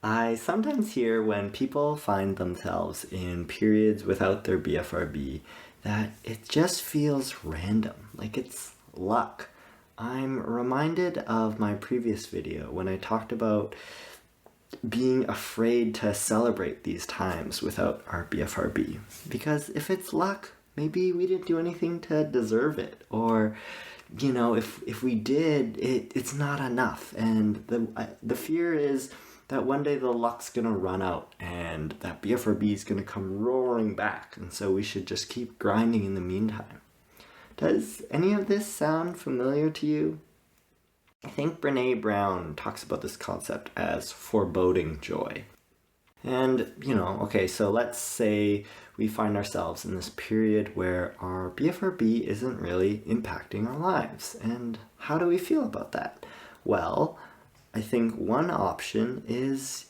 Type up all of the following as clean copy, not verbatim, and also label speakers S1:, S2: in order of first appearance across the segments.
S1: I sometimes hear when people find themselves in periods without their BFRB that it just feels random, like it's luck. I'm reminded of my previous video when I talked about being afraid to celebrate these times without our BFRB. Because if it's luck, maybe we didn't do anything to deserve it. Or, if we did, it's not enough. And the fear is that one day the luck's gonna run out and that BFRB is gonna come roaring back. And so we should just keep grinding in the meantime. Does any of this sound familiar to you? I think Brene Brown talks about this concept as foreboding joy. And, okay, so let's say we find ourselves in this period where our BFRB isn't really impacting our lives. And how do we feel about that? Well, I think one option is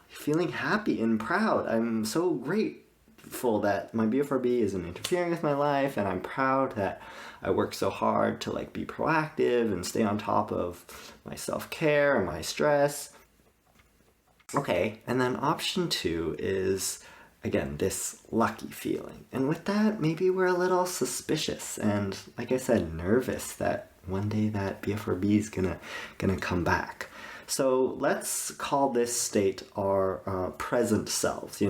S1: feeling happy and proud. I'm so grateful that my BFRB isn't interfering with my life, and I'm proud that I work so hard to be proactive and stay on top of my self-care and my stress. Okay, and then option 2 is, again, this lucky feeling. And with that, maybe we're a little suspicious and, like I said, nervous that one day that BFRB is gonna come back. So let's call this state our present selves,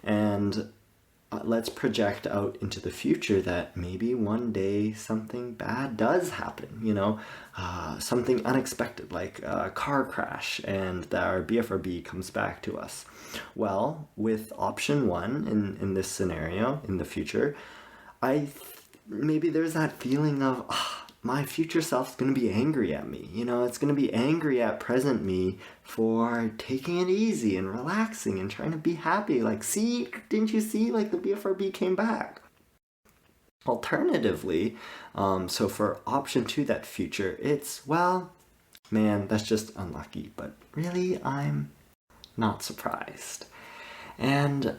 S1: and let's project out into the future that maybe one day something bad does happen, something unexpected like a car crash, and that our BFRB comes back to us. Well, with option 1 in this scenario, in the future, maybe there's that feeling of, my future self's going to be angry at me. It's going to be angry at present me for taking it easy and relaxing and trying to be happy. See, didn't you see? The BFRB came back. Alternatively, so for option 2, that future, it's, well, man, that's just unlucky. But really, I'm not surprised. And,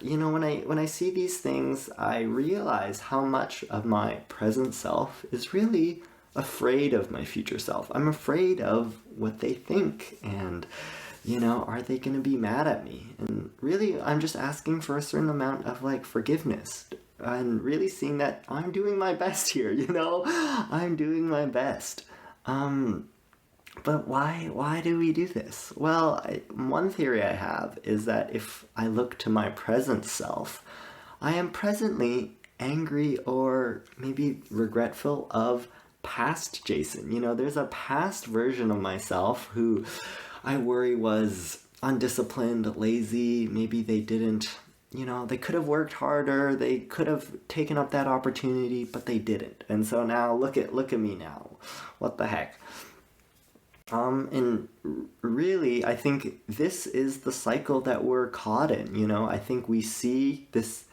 S1: when I see these things, I realize how much of my present self is really afraid of my future self. I'm afraid of what they think, and, are they going to be mad at me? And really, I'm just asking for a certain amount of, forgiveness, and really seeing that I'm doing my best here, I'm doing my best. But why do we do this? Well, one theory I have is that if I look to my present self, I am presently angry or maybe regretful of past Jason. There's a past version of myself who I worry was undisciplined, lazy, maybe they didn't, they could have worked harder, they could have taken up that opportunity, but they didn't. And so now look at me now. What the heck? And really, I think this is the cycle that we're caught in, I think we see this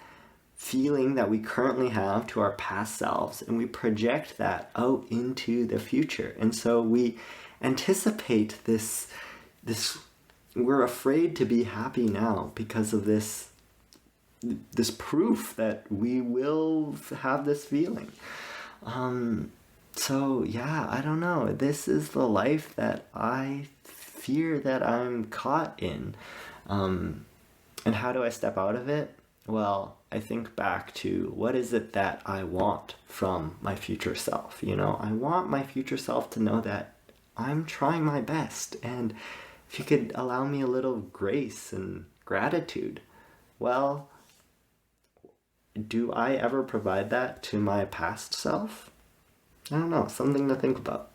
S1: feeling that we currently have to our past selves, and we project that out into the future. And so we anticipate this, we're afraid to be happy now because of this proof that we will have this feeling. So yeah, I don't know. This is the life that I fear that I'm caught in. And how do I step out of it? Well, I think back to what is it that I want from my future self? I want my future self to know that I'm trying my best. And if you could allow me a little grace and gratitude, well, do I ever provide that to my past self? I don't know, something to think about.